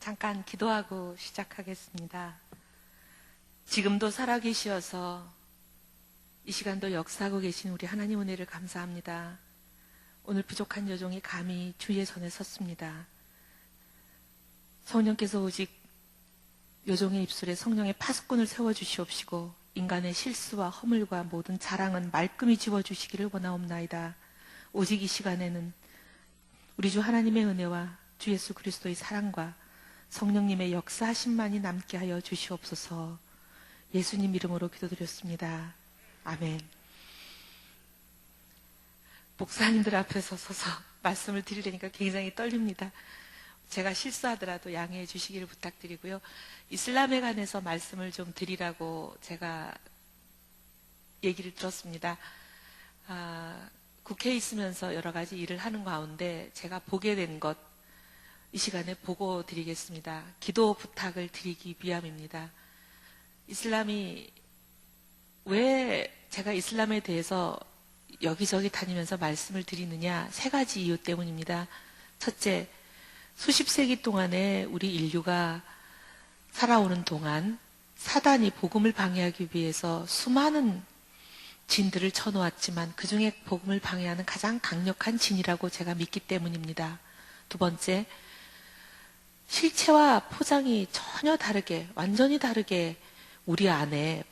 잠깐 기도하고 시작하겠습니다. 지금도 살아계시어서 이 시간도 역사하고 계신 우리 하나님 은혜를 감사합니다. 오늘 부족한 여종이 감히 주의 손에 섰습니다. 성령께서 오직 여종의 입술에 성령의 파수꾼을 세워주시옵시고 인간의 실수와 허물과 모든 자랑은 말끔히 지워주시기를 원하옵나이다. 오직 이 시간에는 우리 주 하나님의 은혜와 주 예수 그리스도의 사랑과 성령님의 역사하심만이 남게 하여 주시옵소서. 예수님 이름으로 기도드렸습니다. 아멘. 목사님들 앞에서 서서 말씀을 드리려니까 굉장히 떨립니다. 제가 실수하더라도 양해해 주시기를 부탁드리고요. 이슬람에 관해서 말씀을 좀 드리라고 제가 얘기를 들었습니다. 국회에 있으면서 여러 가지 일을 하는 가운데 제가 보게 된 것, 이 시간에 보고 드리겠습니다. 기도 부탁을 드리기 위함입니다. 이슬람이 왜 제가 이슬람에 대해서 여기저기 다니면서 말씀을 드리느냐, 세 가지 이유 때문입니다. 첫째, 수십 세기 동안에 우리 인류가 살아오는 동안 사단이 복음을 방해하기 위해서 수많은 진들을 쳐놓았지만 그 중에 복음을 방해하는 가장 강력한 진이라고 제가 믿기 때문입니다. 두 번째, 실체와 포장이 전혀 다르게, 완전히 다르게 우리 안에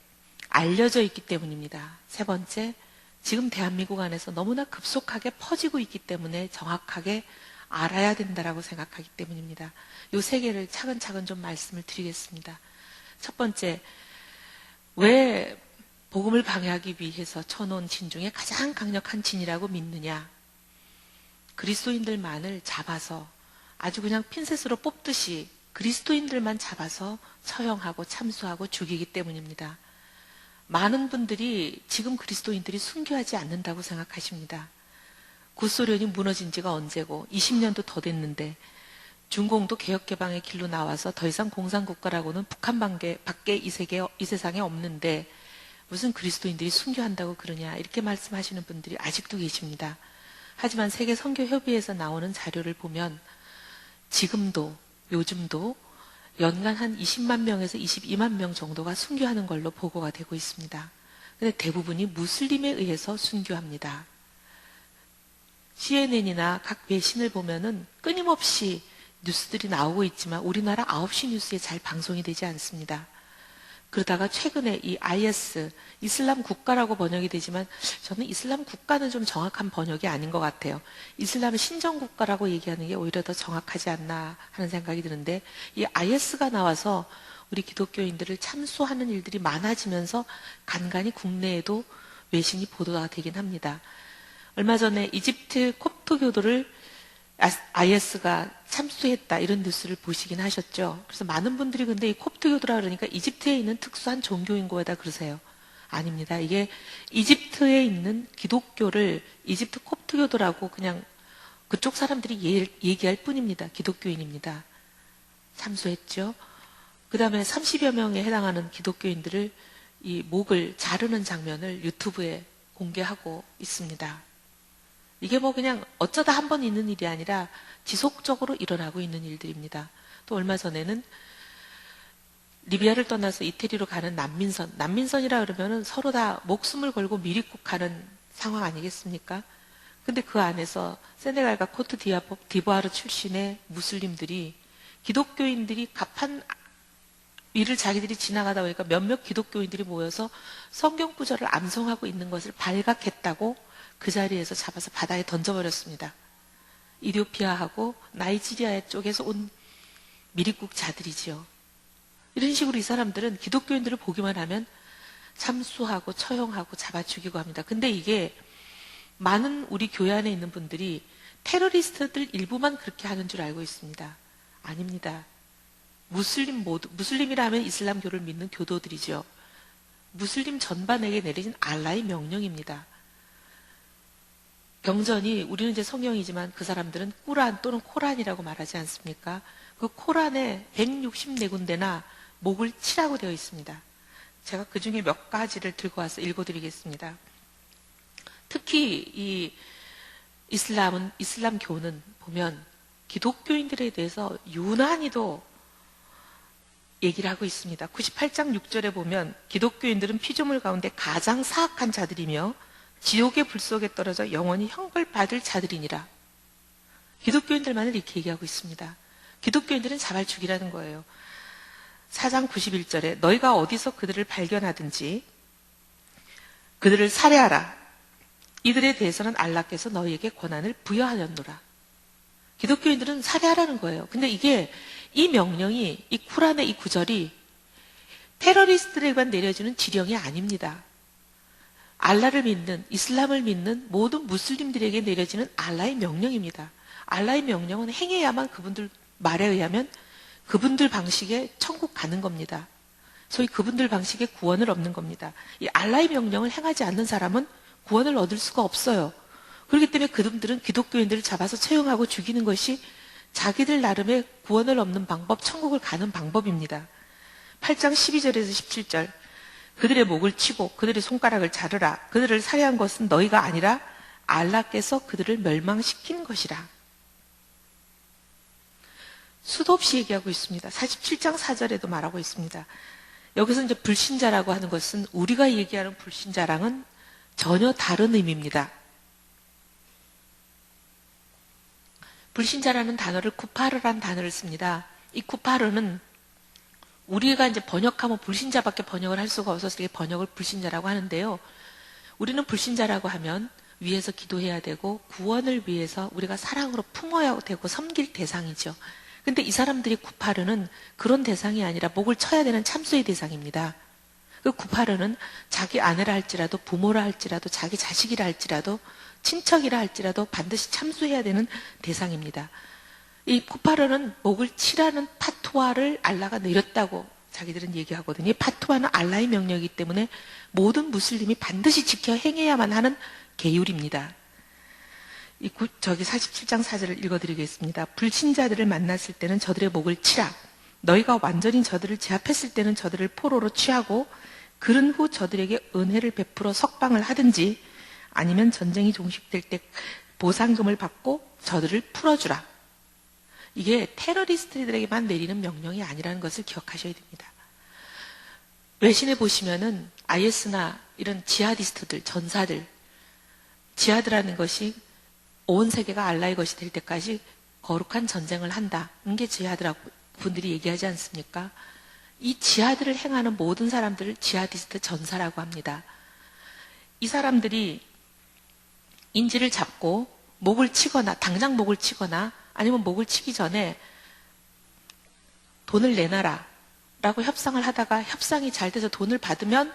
알려져 있기 때문입니다. 세 번째, 지금 대한민국 안에서 너무나 급속하게 퍼지고 있기 때문에 정확하게 알아야 된다라고 생각하기 때문입니다. 이 세 개를 차근차근 좀 말씀을 드리겠습니다. 첫 번째, 왜 복음을 방해하기 위해서 쳐놓은 진 중에 가장 강력한 진이라고 믿느냐? 그리스도인들만을 잡아서 아주 그냥 핀셋으로 뽑듯이 그리스도인들만 잡아서 처형하고 참수하고 죽이기 때문입니다. 많은 분들이 지금 그리스도인들이 순교하지 않는다고 생각하십니다. 구소련이 무너진 지가 언제고 20년도 더 됐는데 중공도 개혁개방의 길로 나와서 더 이상 공산국가라고는 북한 밖에 이 세상에 없는데 무슨 그리스도인들이 순교한다고 그러냐, 이렇게 말씀하시는 분들이 아직도 계십니다. 하지만 세계 선교협의회에서 나오는 자료를 보면 지금도, 요즘도 연간 한 20만 명에서 22만 명 정도가 순교하는 걸로 보고가 되고 있습니다. 근데 대부분이 무슬림에 의해서 순교합니다. CNN이나 각 외신을 보면은 끊임없이 뉴스들이 나오고 있지만 우리나라 9시 뉴스에 잘 방송이 되지 않습니다. 그러다가 최근에 이 IS, 이슬람 국가라고 번역이 되지만 저는 이슬람 국가는 좀 정확한 번역이 아닌 것 같아요. 이슬람 신정 국가라고 얘기하는 게 오히려 더 정확하지 않나 하는 생각이 드는데, 이 IS가 나와서 우리 기독교인들을 참수하는 일들이 많아지면서 간간히 국내에도 외신이 보도가 되긴 합니다. 얼마 전에 이집트 콥트 교도를 IS가 참수했다, 이런 뉴스를 보시긴 하셨죠. 그래서 많은 분들이 근데 이 콥트 교도라 그러니까 이집트에 있는 특수한 종교인 거에다 그러세요. 아닙니다. 이게 이집트에 있는 기독교를 이집트 콥트 교도라고 그냥 그쪽 사람들이 얘기할 뿐입니다. 기독교인입니다. 참수했죠. 그 다음에 30여 명에 해당하는 기독교인들을 이 목을 자르는 장면을 유튜브에 공개하고 있습니다. 이게 뭐 그냥 어쩌다 한 번 있는 일이 아니라 지속적으로 일어나고 있는 일들입니다. 또 얼마 전에는 리비아를 떠나서 이태리로 가는 난민선이라 그러면은 서로 다 목숨을 걸고 미리국 가는 상황 아니겠습니까? 근데 그 안에서 세네갈과 코트 디부아르 출신의 무슬림들이 기독교인들이 갑한 일을 자기들이 지나가다 보니까 몇몇 기독교인들이 모여서 성경 구절을 암송하고 있는 것을 발각했다고 그 자리에서 잡아서 바다에 던져버렸습니다. 이디오피아하고 나이지리아 쪽에서 온 미리국자들이지요. 이런 식으로 이 사람들은 기독교인들을 보기만 하면 참수하고 처형하고 잡아 죽이고 합니다. 근데 이게 많은 우리 교회 안에 있는 분들이 테러리스트들 일부만 그렇게 하는 줄 알고 있습니다. 아닙니다. 무슬림이라 하면 이슬람교를 믿는 교도들이죠. 무슬림 전반에게 내려진 알라의 명령입니다. 경전이, 우리는 이제 성경이지만 그 사람들은 꾸란 또는 코란이라고 말하지 않습니까? 그 코란에 164군데나 목을 치라고 되어 있습니다. 제가 그 중에 몇 가지를 들고 와서 읽어드리겠습니다. 특히 이 이슬람교는 보면 기독교인들에 대해서 유난히도 얘기를 하고 있습니다. 98장 6절에 보면 기독교인들은 피조물 가운데 가장 사악한 자들이며 지옥의 불 속에 떨어져 영원히 형벌받을 자들이니라. 기독교인들만을 이렇게 얘기하고 있습니다. 기독교인들은 자발 죽이라는 거예요. 4장 91절에 너희가 어디서 그들을 발견하든지 그들을 살해하라. 이들에 대해서는 알라께서 너희에게 권한을 부여하였노라. 기독교인들은 살해하라는 거예요. 근데 이 명령이, 이 쿠란의 이 구절이 테러리스트들에게만 내려주는 지령이 아닙니다. 알라를 믿는, 이슬람을 믿는 모든 무슬림들에게 내려지는 알라의 명령입니다. 알라의 명령은 행해야만 그분들 말에 의하면 그분들 방식에 천국 가는 겁니다. 소위 그분들 방식에 구원을 얻는 겁니다. 이 알라의 명령을 행하지 않는 사람은 구원을 얻을 수가 없어요. 그렇기 때문에 그분들은 기독교인들을 잡아서 처형하고 죽이는 것이 자기들 나름의 구원을 얻는 방법, 천국을 가는 방법입니다. 8장 12절에서 17절 그들의 목을 치고 그들의 손가락을 자르라. 그들을 살해한 것은 너희가 아니라 알라께서 그들을 멸망시킨 것이라. 수도 없이 얘기하고 있습니다. 47장 4절에도 말하고 있습니다. 여기서 이제 불신자라고 하는 것은 우리가 얘기하는 불신자랑은 전혀 다른 의미입니다. 불신자라는 단어를 쿠파르라는 단어를 씁니다. 이 쿠파르는 우리가 이제 번역하면 불신자밖에 번역을 할 수가 없어서 이게 번역을 불신자라고 하는데요. 우리는 불신자라고 하면 위해서 기도해야 되고 구원을 위해서 우리가 사랑으로 품어야 되고 섬길 대상이죠. 근데 이 사람들이 쿠파르는 그런 대상이 아니라 목을 쳐야 되는 참수의 대상입니다. 그 쿠파르는 자기 아내라 할지라도 부모라 할지라도 자기 자식이라 할지라도 친척이라 할지라도 반드시 참수해야 되는 대상입니다. 이 쿠파르는 목을 치라는 파투아를 알라가 내렸다고 자기들은 얘기하거든요. 이 파투아는 알라의 명령이기 때문에 모든 무슬림이 반드시 지켜 행해야만 하는 계율입니다. 저기 47장 4절을 읽어드리겠습니다. 불신자들을 만났을 때는 저들의 목을 치라. 너희가 완전히 저들을 제압했을 때는 저들을 포로로 취하고 그른 후 저들에게 은혜를 베풀어 석방을 하든지 아니면 전쟁이 종식될 때 보상금을 받고 저들을 풀어주라. 이게 테러리스트들에게만 내리는 명령이 아니라는 것을 기억하셔야 됩니다. 외신에 보시면은 IS나 이런 지하디스트들, 전사들, 지하드라는 것이 온 세계가 알라의 것이 될 때까지 거룩한 전쟁을 한다. 이게 지하드라고 분들이 얘기하지 않습니까? 이 지하드를 행하는 모든 사람들을 지하디스트 전사라고 합니다. 이 사람들이 인지를 잡고 목을 치거나 당장 목을 치거나 아니면 목을 치기 전에 돈을 내놔라 라고 협상을 하다가 협상이 잘 돼서 돈을 받으면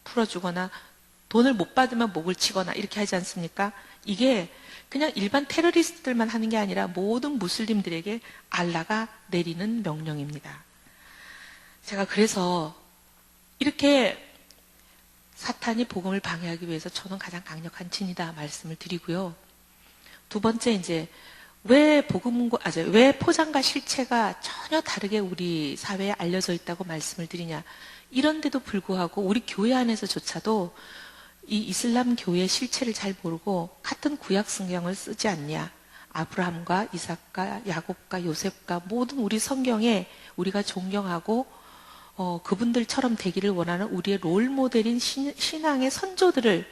풀어주거나 돈을 못 받으면 목을 치거나 이렇게 하지 않습니까? 이게 그냥 일반 테러리스트들만 하는 게 아니라 모든 무슬림들에게 알라가 내리는 명령입니다. 제가 그래서 이렇게 사탄이 복음을 방해하기 위해서 저는 가장 강력한 진이다 말씀을 드리고요. 두 번째 이제 왜 포장과 실체가 전혀 다르게 우리 사회에 알려져 있다고 말씀을 드리냐. 이런데도 불구하고 우리 교회 안에서조차도 이 이슬람 교회의 실체를 잘 모르고 같은 구약 성경을 쓰지 않냐. 아브라함과 이삭과 야곱과 요셉과 모든 우리 성경에 우리가 존경하고 그분들처럼 되기를 원하는 우리의 롤모델인 신앙의 선조들을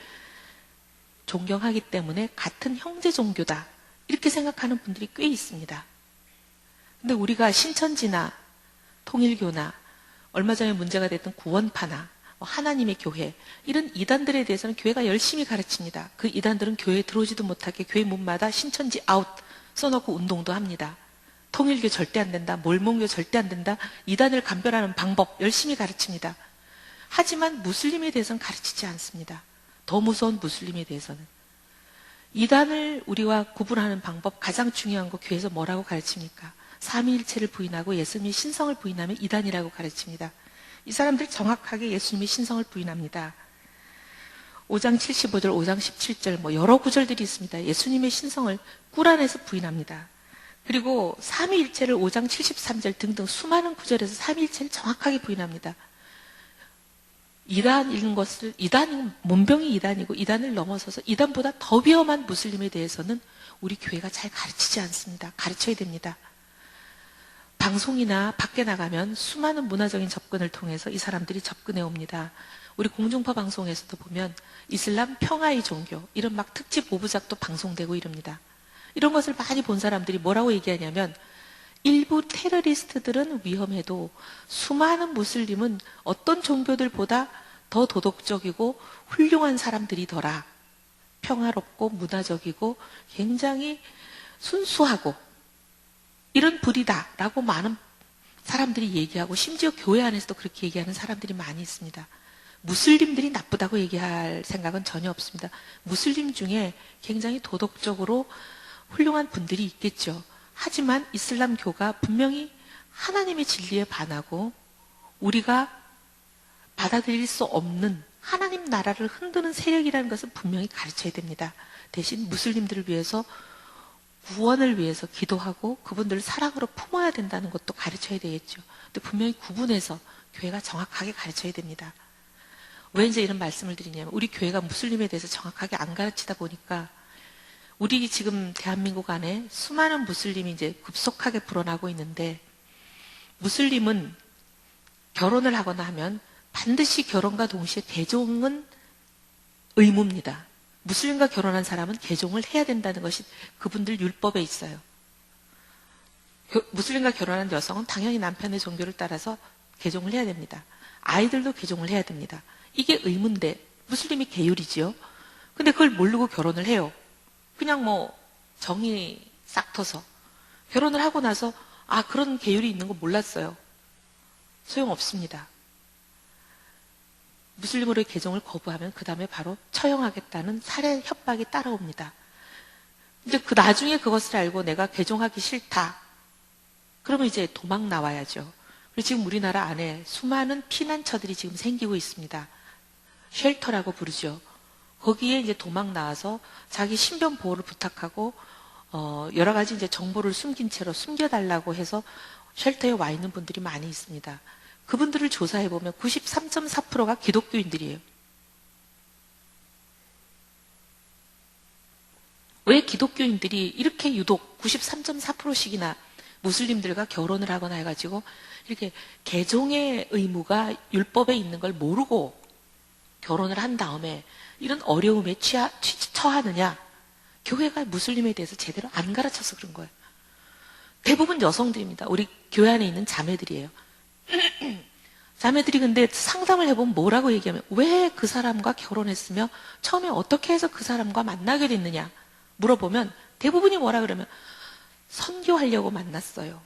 존경하기 때문에 같은 형제 종교다. 이렇게 생각하는 분들이 꽤 있습니다. 근데 우리가 신천지나 통일교나 얼마 전에 문제가 됐던 구원파나 하나님의 교회 이런 이단들에 대해서는 교회가 열심히 가르칩니다. 그 이단들은 교회에 들어오지도 못하게 교회 문마다 신천지 아웃 써놓고 운동도 합니다. 통일교 절대 안 된다. 몰몬교 절대 안 된다. 이단을 감별하는 방법 열심히 가르칩니다. 하지만 무슬림에 대해서는 가르치지 않습니다. 더 무서운 무슬림에 대해서는. 이단을 우리와 구분하는 방법 가장 중요한 거 교회에서 뭐라고 가르칩니까? 삼위일체를 부인하고 예수님의 신성을 부인하면 이단이라고 가르칩니다. 이 사람들 정확하게 예수님의 신성을 부인합니다. 5장 75절, 5장 17절 여러 구절들이 있습니다. 예수님의 신성을 꾸란에서 부인합니다. 그리고 삼위일체를 5장 73절 등등 수많은 구절에서 삼위일체를 정확하게 부인합니다. 이단인 것을, 문병이 이단이고 이단을 넘어서서 이단보다 더 위험한 무슬림에 대해서는 우리 교회가 잘 가르치지 않습니다. 가르쳐야 됩니다. 방송이나 밖에 나가면 수많은 문화적인 접근을 통해서 이 사람들이 접근해 옵니다. 우리 공중파 방송에서도 보면 이슬람 평화의 종교 이런 막 특집 5부작도 방송되고 이럽니다. 이런 것을 많이 본 사람들이 뭐라고 얘기하냐면 일부 테러리스트들은 위험해도 수많은 무슬림은 어떤 종교들보다 더 도덕적이고 훌륭한 사람들이더라. 평화롭고 문화적이고 굉장히 순수하고 이런 불이다라고 많은 사람들이 얘기하고 심지어 교회 안에서도 그렇게 얘기하는 사람들이 많이 있습니다. 무슬림들이 나쁘다고 얘기할 생각은 전혀 없습니다. 무슬림 중에 굉장히 도덕적으로 훌륭한 분들이 있겠죠. 하지만 이슬람교가 분명히 하나님의 진리에 반하고 우리가 받아들일 수 없는 하나님 나라를 흔드는 세력이라는 것을 분명히 가르쳐야 됩니다. 대신 무슬림들을 위해서 구원을 위해서 기도하고 그분들을 사랑으로 품어야 된다는 것도 가르쳐야 되겠죠. 근데 분명히 구분해서 교회가 정확하게 가르쳐야 됩니다. 왜 이제 이런 말씀을 드리냐면 우리 교회가 무슬림에 대해서 정확하게 안 가르치다 보니까 우리 지금 대한민국 안에 수많은 무슬림이 이제 급속하게 불어나고 있는데 무슬림은 결혼을 하거나 하면 반드시 결혼과 동시에 개종은 의무입니다. 무슬림과 결혼한 사람은 개종을 해야 된다는 것이 그분들 율법에 있어요. 무슬림과 결혼한 여성은 당연히 남편의 종교를 따라서 개종을 해야 됩니다. 아이들도 개종을 해야 됩니다. 이게 의무인데 무슬림이 계율이지요. 근데 그걸 모르고 결혼을 해요. 그냥 뭐 정이 싹 터서 결혼을 하고 나서 아 그런 계율이 있는 거 몰랐어요. 소용없습니다. 무슬림으로의 개종을 거부하면 그 다음에 바로 처형하겠다는 살해 협박이 따라옵니다. 이제 그 나중에 그것을 알고 내가 개종하기 싫다. 그러면 이제 도망 나와야죠. 그리고 지금 우리나라 안에 수많은 피난처들이 지금 생기고 있습니다. 쉘터라고 부르죠. 거기에 이제 도망 나와서 자기 신변 보호를 부탁하고 여러 가지 이제 정보를 숨긴 채로 숨겨달라고 해서 쉘터에 와 있는 분들이 많이 있습니다. 그분들을 조사해 보면 93.4%가 기독교인들이에요. 왜 기독교인들이 이렇게 유독 93.4%씩이나 무슬림들과 결혼을 하거나 해가지고 이렇게 개종의 의무가 율법에 있는 걸 모르고 결혼을 한 다음에 이런 어려움에 처하느냐? 교회가 무슬림에 대해서 제대로 안 가르쳐서 그런 거예요. 대부분 여성들입니다. 우리 교회 안에 있는 자매들이에요. 자매들이 근데 상담을 해보면 뭐라고 얘기하면 왜 그 사람과 결혼했으며 처음에 어떻게 해서 그 사람과 만나게 됐느냐 물어보면 대부분이 뭐라 그러면 선교하려고 만났어요.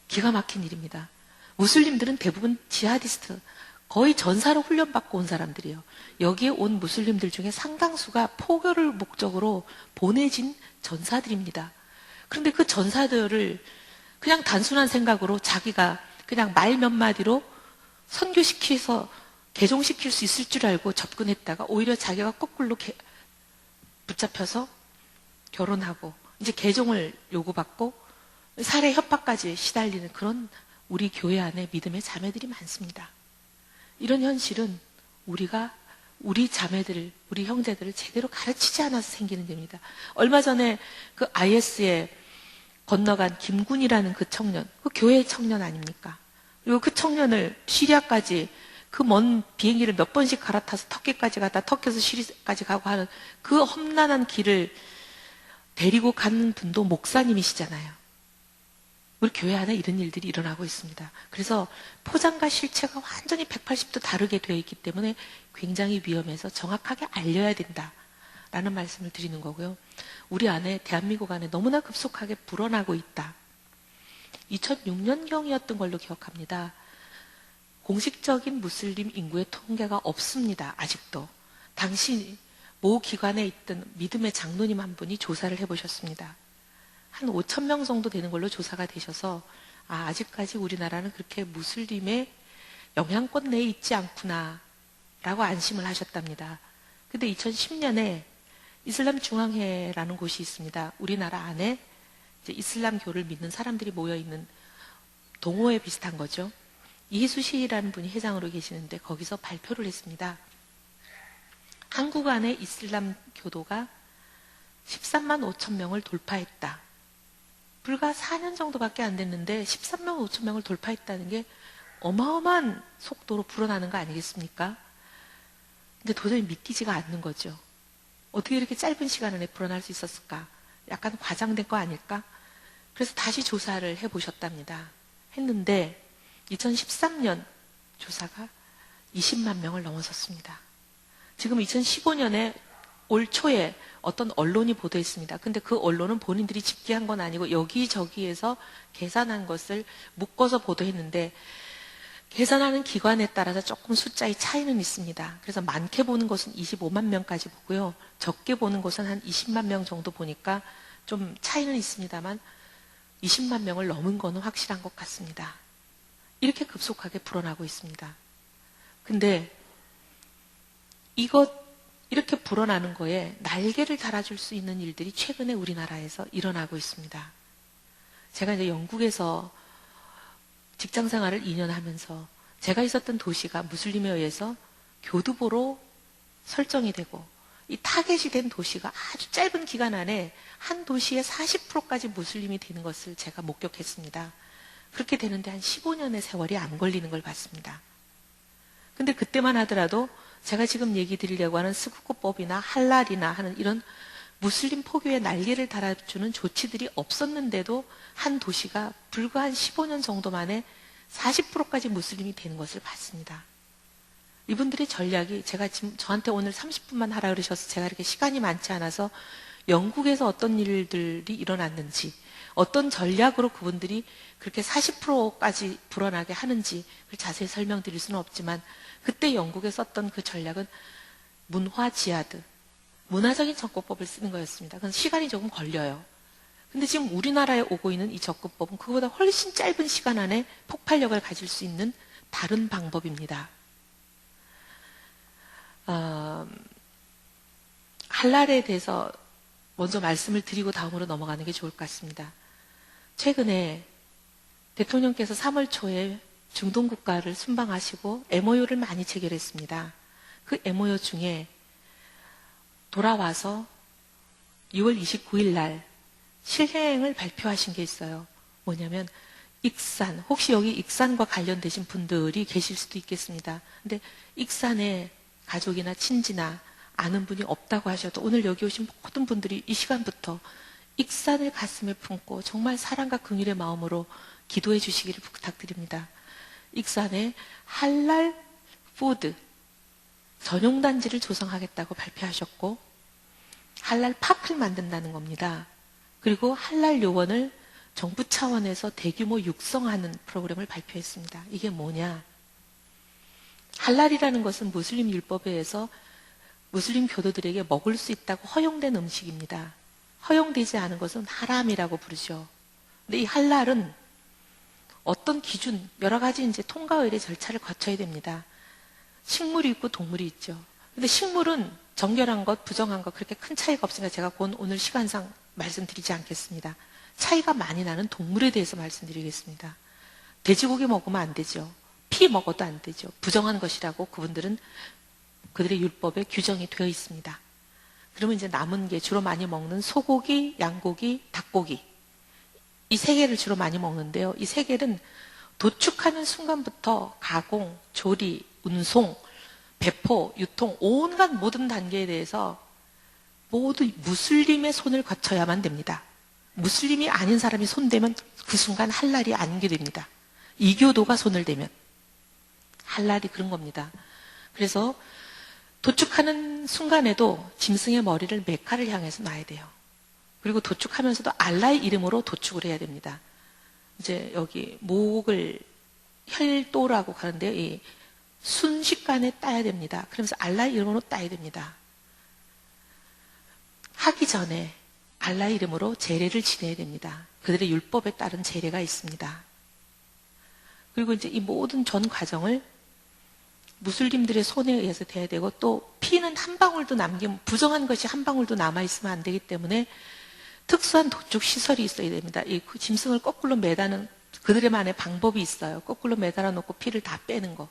기가 막힌 일입니다. 무슬림들은 대부분 지하디스트 거의 전사로 훈련받고 온 사람들이에요. 여기에 온 무슬림들 중에 상당수가 포교를 목적으로 보내진 전사들입니다. 그런데 그 전사들을 그냥 단순한 생각으로 자기가 그냥 말 몇 마디로 선교시켜서 개종시킬 수 있을 줄 알고 접근했다가 오히려 자기가 거꾸로 붙잡혀서 결혼하고 이제 개종을 요구받고 살해 협박까지 시달리는 그런 우리 교회 안에 믿음의 자매들이 많습니다. 이런 현실은 우리가 우리 자매들을, 우리 형제들을 제대로 가르치지 않아서 생기는 겁니다. 얼마 전에 그 IS에 건너간 김군이라는 그 청년, 그 교회의 청년 아닙니까? 그리고 그 청년을 시리아까지 그 먼 비행기를 몇 번씩 갈아타서 터키까지 갔다 터키에서 시리아까지 가고 하는 그 험난한 길을 데리고 가는 분도 목사님이시잖아요. 우리 교회 안에 이런 일들이 일어나고 있습니다. 그래서 포장과 실체가 완전히 180도 다르게 되어 있기 때문에 굉장히 위험해서 정확하게 알려야 된다라는 말씀을 드리는 거고요. 우리 안에 대한민국 안에 너무나 급속하게 불어나고 있다. 2006년경이었던 걸로 기억합니다. 공식적인 무슬림 인구의 통계가 없습니다. 아직도. 당시 모 기관에 있던 믿음의 장로님 한 분이 조사를 해보셨습니다. 한 5,000명 정도 되는 걸로 조사가 되셔서 아직까지 우리나라는 그렇게 무슬림의 영향권 내에 있지 않구나 라고 안심을 하셨답니다. 근데 2010년에 이슬람 중앙회라는 곳이 있습니다. 우리나라 안에 이제 이슬람교를 믿는 사람들이 모여있는 동호회 비슷한 거죠. 이수시라는 분이 회장으로 계시는데 거기서 발표를 했습니다. 한국 안에 이슬람 교도가 13만 5천 명을 돌파했다. 불과 4년 정도밖에 안 됐는데 13만 5천 명을 돌파했다는 게 어마어마한 속도로 불어나는 거 아니겠습니까? 근데 도저히 믿기지가 않는 거죠. 어떻게 이렇게 짧은 시간 안에 불어날 수 있었을까? 약간 과장된 거 아닐까? 그래서 다시 조사를 해보셨답니다. 했는데 2013년 조사가 20만 명을 넘어섰습니다. 지금 2015년에 올 초에 어떤 언론이 보도했습니다. 근데 그 언론은 본인들이 집계한 건 아니고 여기저기에서 계산한 것을 묶어서 보도했는데 계산하는 기관에 따라서 조금 숫자의 차이는 있습니다. 그래서 많게 보는 것은 25만 명까지 보고요. 적게 보는 것은 한 20만 명 정도 보니까 좀 차이는 있습니다만 20만 명을 넘은 거는 확실한 것 같습니다. 이렇게 급속하게 불어나고 있습니다. 근데 이렇게 불어나는 거에 날개를 달아줄 수 있는 일들이 최근에 우리나라에서 일어나고 있습니다. 제가 이제 영국에서 직장 생활을 2년 하면서 제가 있었던 도시가 무슬림에 의해서 교두보로 설정이 되고 이 타겟이 된 도시가 아주 짧은 기간 안에 한 도시의 40%까지 무슬림이 되는 것을 제가 목격했습니다. 그렇게 되는데 한 15년의 세월이 안 걸리는 걸 봤습니다. 근데 그때만 하더라도 제가 지금 얘기 드리려고 하는 스쿠코법이나 할랄이나 하는 이런 무슬림 포교의 날개를 달아주는 조치들이 없었는데도 한 도시가 불과 한 15년 정도 만에 40%까지 무슬림이 되는 것을 봤습니다. 이분들의 전략이 제가 지금 저한테 오늘 30분만 하라 그러셔서 제가 이렇게 시간이 많지 않아서 영국에서 어떤 일들이 일어났는지 어떤 전략으로 그분들이 그렇게 40%까지 불어나게 하는지 자세히 설명드릴 수는 없지만 그때 영국에 썼던 그 전략은 문화 지하드, 문화적인 접근법을 쓰는 거였습니다. 그래서 시간이 조금 걸려요. 근데 지금 우리나라에 오고 있는 이 접근법은 그거보다 훨씬 짧은 시간 안에 폭발력을 가질 수 있는 다른 방법입니다. 할랄에 대해서 먼저 말씀을 드리고 다음으로 넘어가는 게 좋을 것 같습니다. 최근에 대통령께서 3월 초에 중동 국가를 순방하시고 MOU를 많이 체결했습니다. 그 MOU 중에 돌아와서 6월 29일 날 실행을 발표하신 게 있어요. 뭐냐면 익산, 혹시 여기 익산과 관련되신 분들이 계실 수도 있겠습니다. 근데 익산에 가족이나 친지나 아는 분이 없다고 하셔도 오늘 여기 오신 모든 분들이 이 시간부터 익산을 가슴에 품고 정말 사랑과 긍휼의 마음으로 기도해 주시기를 부탁드립니다. 익산에 할랄 푸드 전용단지를 조성하겠다고 발표하셨고 할랄 파크를 만든다는 겁니다. 그리고 할랄 요원을 정부 차원에서 대규모 육성하는 프로그램을 발표했습니다. 이게 뭐냐? 할랄이라는 것은 무슬림 율법에 의해서 무슬림 교도들에게 먹을 수 있다고 허용된 음식입니다. 허용되지 않은 것은 하람이라고 부르죠. 근데 이 할랄은 어떤 기준, 여러 가지 이제 통과의례 절차를 거쳐야 됩니다. 식물이 있고 동물이 있죠. 근데 식물은 정결한 것, 부정한 것 그렇게 큰 차이가 없으니까 제가 오늘 시간상 말씀드리지 않겠습니다. 차이가 많이 나는 동물에 대해서 말씀드리겠습니다. 돼지고기 먹으면 안 되죠. 피 먹어도 안 되죠. 부정한 것이라고 그분들은 그들의 율법에 규정이 되어 있습니다. 그러면 이제 남은 게 주로 많이 먹는 소고기, 양고기, 닭고기 이 세 개를 주로 많이 먹는데요. 이 세 개는 도축하는 순간부터 가공, 조리, 운송, 배포, 유통 온갖 모든 단계에 대해서 모두 무슬림의 손을 거쳐야만 됩니다. 무슬림이 아닌 사람이 손대면 그 순간 할랄이 아니게 됩니다. 이교도가 손을 대면 할랄이 그런 겁니다. 그래서 도축하는 순간에도 짐승의 머리를 메카를 향해서 놔야 돼요. 그리고 도축하면서도 알라의 이름으로 도축을 해야 됩니다. 이제 여기 목을 혈도라고 하는데요. 이 순식간에 따야 됩니다. 그러면서 알라의 이름으로 따야 됩니다. 하기 전에 알라의 이름으로 제례를 지내야 됩니다. 그들의 율법에 따른 제례가 있습니다. 그리고 이제 이 모든 전 과정을 무슬림들의 손에 의해서 돼야 되고 또 피는 한 방울도 부정한 것이 한 방울도 남아있으면 안 되기 때문에 특수한 도축 시설이 있어야 됩니다. 이 짐승을 거꾸로 매다는 그들만의 방법이 있어요. 거꾸로 매달아 놓고 피를 다 빼는 거.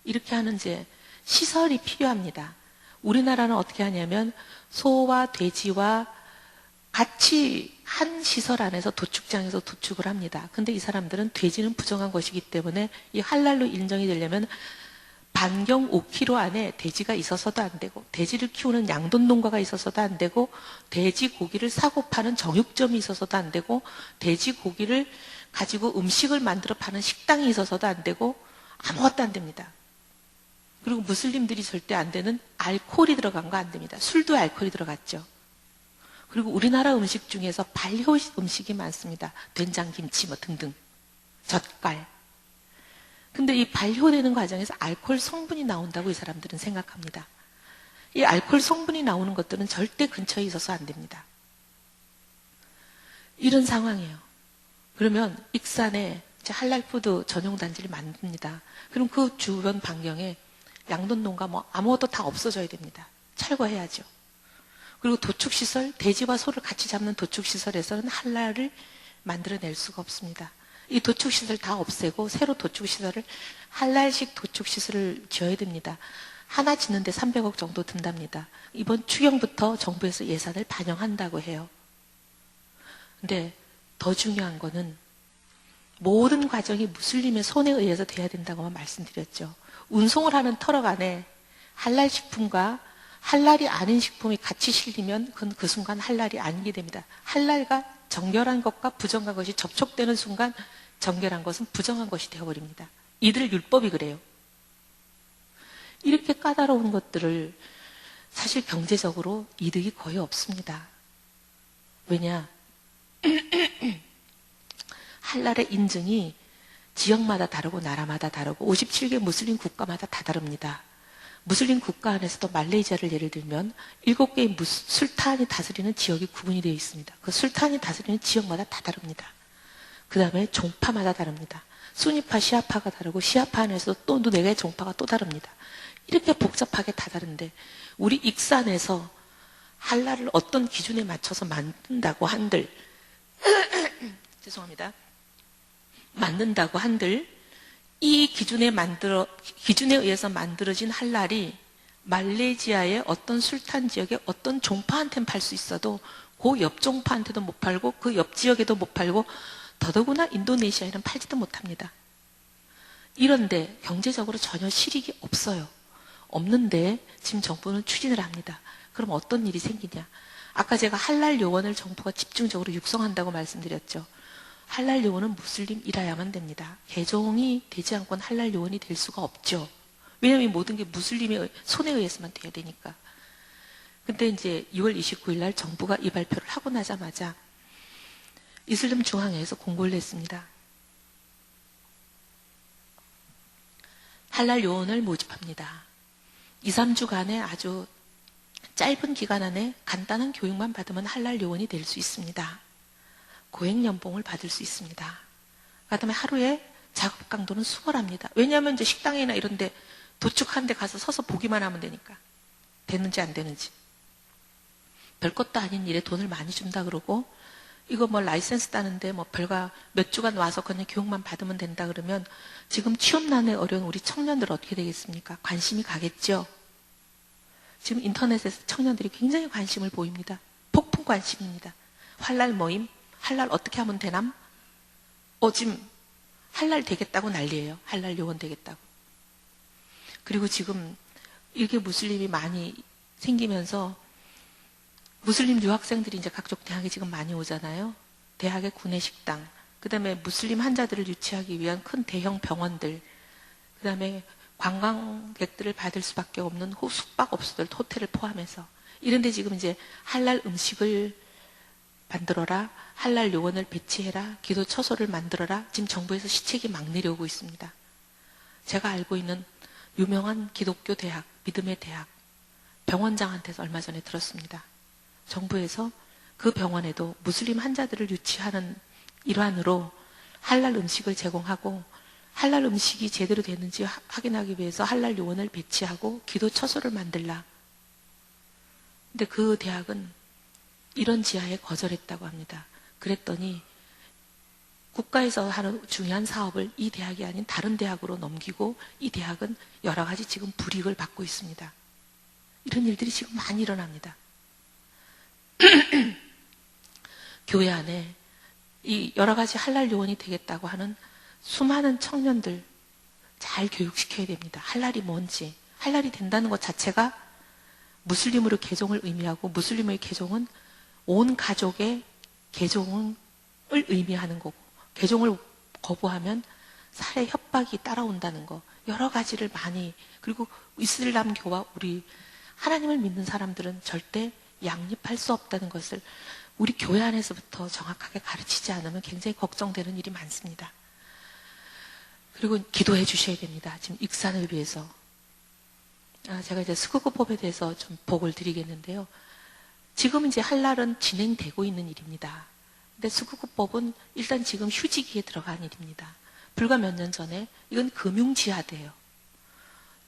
이렇게 하는 이제 시설이 필요합니다. 우리나라는 어떻게 하냐면 소와 돼지와 같이 한 시설 안에서 도축장에서 도축을 합니다. 근데 이 사람들은 돼지는 부정한 것이기 때문에 이 할랄로 인정이 되려면 반경 5km 안에 돼지가 있어서도 안 되고, 돼지를 키우는 양돈 농가가 있어서도 안 되고, 돼지 고기를 사고 파는 정육점이 있어서도 안 되고, 돼지 고기를 가지고 음식을 만들어 파는 식당이 있어서도 안 되고, 아무것도 안 됩니다. 그리고 무슬림들이 절대 안 되는 알코올이 들어간 거 안 됩니다. 술도 알코올이 들어갔죠. 그리고 우리나라 음식 중에서 발효 음식이 많습니다. 된장김치 뭐 등등, 젓갈. 근데 이 발효되는 과정에서 알코올 성분이 나온다고 이 사람들은 생각합니다. 이 알코올 성분이 나오는 것들은 절대 근처에 있어서 안 됩니다. 이런 상황이에요. 그러면 익산에 할랄푸드 전용 단지를 만듭니다. 그럼 그 주변 반경에 양돈 농가 뭐 아무것도 다 없어져야 됩니다. 철거해야죠. 그리고 도축시설, 돼지와 소를 같이 잡는 도축시설에서는 할랄을 만들어낼 수가 없습니다. 이 도축시설 다 없애고 새로 도축시설을 할랄식 도축시설을 지어야 됩니다. 하나 짓는데 300억 정도 든답니다. 이번 추경부터 정부에서 예산을 반영한다고 해요. 근데 더 중요한 거는 모든 과정이 무슬림의 손에 의해서 돼야 된다고만 말씀드렸죠. 운송을 하는 트럭 안에 할랄 식품과 할랄이 아닌 식품이 같이 실리면 그건 그 순간 할랄이 아니게 됩니다. 할랄과 정결한 것과 부정한 것이 접촉되는 순간 정결한 것은 부정한 것이 되어버립니다. 이들 율법이 그래요. 이렇게 까다로운 것들을 사실 경제적으로 이득이 거의 없습니다. 왜냐? 할랄의 인증이 지역마다 다르고 나라마다 다르고 57개 무슬림 국가마다 다 다릅니다. 무슬림 국가 안에서도 말레이시아를 예를 들면 7개의 술탄이 다스리는 지역이 구분이 되어 있습니다. 그 술탄이 다스리는 지역마다 다 다릅니다. 그 다음에 종파마다 다릅니다. 수니파, 시아파가 다르고 시아파 안에서도 또 4개의 종파가 또 다릅니다. 이렇게 복잡하게 다 다른데 우리 익산에서 할랄을 어떤 기준에 맞춰서 만든다고 한들 죄송합니다. 만든다고 한들 이 기준에 의해서 만들어진 할랄이 말레이시아의 어떤 술탄 지역의 어떤 종파한테는 팔 수 있어도 그 옆 종파한테도 못 팔고 그 옆 지역에도 못 팔고 더더구나 인도네시아에는 팔지도 못합니다. 이런데 경제적으로 전혀 실익이 없어요. 없는데 지금 정부는 추진을 합니다. 그럼 어떤 일이 생기냐? 아까 제가 할랄 요원을 정부가 집중적으로 육성한다고 말씀드렸죠. 할랄 요원은 무슬림이라야만 됩니다. 개종이 되지 않고는 할랄 요원이 될 수가 없죠. 왜냐하면 모든 게 무슬림의 손에 의해서만 돼야 되니까. 근데 이제 2월 29일 날 정부가 이 발표를 하고 나자마자 이슬람 중앙회에서 공고를 냈습니다. 할랄 요원을 모집합니다. 2, 3주간의 아주 짧은 기간 안에 간단한 교육만 받으면 할랄 요원이 될 수 있습니다. 고액 연봉을 받을 수 있습니다. 그다음에 하루에 작업 강도는 수월합니다. 왜냐하면 이제 식당이나 이런 데 도축한 데 가서 서서 보기만 하면 되니까. 되는지 안 되는지. 별것도 아닌 일에 돈을 많이 준다 그러고 이거 뭐 라이센스 따는데 뭐 별거 몇 주간 와서 그냥 교육만 받으면 된다 그러면 지금 취업난에 어려운 우리 청년들 어떻게 되겠습니까? 관심이 가겠죠? 지금 인터넷에서 청년들이 굉장히 관심을 보입니다. 폭풍 관심입니다. 할랄 모임, 할랄 어떻게 하면 되남? 지금 할랄 되겠다고 난리예요. 할랄 요원 되겠다고. 그리고 지금 이렇게 무슬림이 많이 생기면서 무슬림 유학생들이 이제 각종 대학에 지금 많이 오잖아요. 대학의 구내식당, 그 다음에 무슬림 환자들을 유치하기 위한 큰 대형 병원들, 그 다음에 관광객들을 받을 수밖에 없는 숙박업소들, 호텔을 포함해서 이런 데 지금 이제 할랄 음식을 만들어라, 할랄 요원을 배치해라, 기도 처소를 만들어라. 지금 정부에서 시책이 막 내려오고 있습니다. 제가 알고 있는 유명한 기독교 대학, 믿음의 대학 병원장한테서 얼마 전에 들었습니다. 정부에서 그 병원에도 무슬림 환자들을 유치하는 일환으로 할랄 음식을 제공하고 할랄 음식이 제대로 되는지 확인하기 위해서 할랄 요원을 배치하고 기도 처소를 만들라. 근데 그 대학은 이런 지하에 거절했다고 합니다. 그랬더니 국가에서 하는 중요한 사업을 이 대학이 아닌 다른 대학으로 넘기고 이 대학은 여러 가지 지금 불이익을 받고 있습니다. 이런 일들이 지금 많이 일어납니다. 교회 안에 이 여러 가지 할랄 요원이 되겠다고 하는 수많은 청년들 잘 교육시켜야 됩니다. 할랄이 뭔지. 할랄이 된다는 것 자체가 무슬림으로 개종을 의미하고, 무슬림의 개종은 온 가족의 개종을 의미하는 거고, 개종을 거부하면 살해 협박이 따라온다는 거, 여러 가지를 많이, 그리고 이슬람교와 우리 하나님을 믿는 사람들은 절대 양립할 수 없다는 것을 우리 교회 안에서부터 정확하게 가르치지 않으면 굉장히 걱정되는 일이 많습니다. 그리고 기도해 주셔야 됩니다. 지금 익산을 위해서. 제가 이제 스쿠크법에 대해서 좀 보고를 드리겠는데요. 지금 이제 할랄은 진행되고 있는 일입니다. 근데 스쿠크법은 일단 지금 휴지기에 들어간 일입니다. 불과 몇 년 전에 이건 금융지하드예요.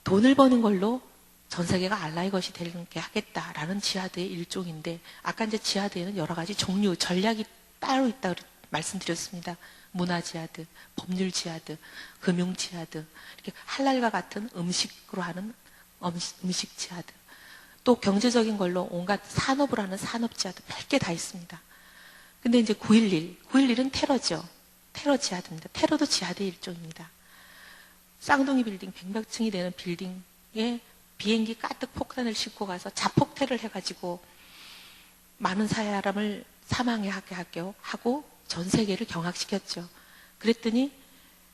돈을 버는 걸로 전 세계가 알라의 것이 되게 하겠다라는 지하드의 일종인데, 아까 이제 지하드에는 여러 가지 종류, 전략이 따로 있다고 말씀드렸습니다. 문화 지하드, 법률 지하드, 금융 지하드, 이렇게 할랄과 같은 음식으로 하는 음식 지하드, 또 경제적인 걸로 온갖 산업을 하는 산업 지하드, 별게 다 있습니다. 근데 이제 9.11은 테러죠. 테러 지하드입니다. 테러도 지하드의 일종입니다. 쌍둥이 빌딩, 100몇 층이 되는 빌딩에 비행기 가득 폭탄을 싣고 가서 자폭테러를 해가지고 많은 사람을 사망하게 하고 전 세계를 경악시켰죠. 그랬더니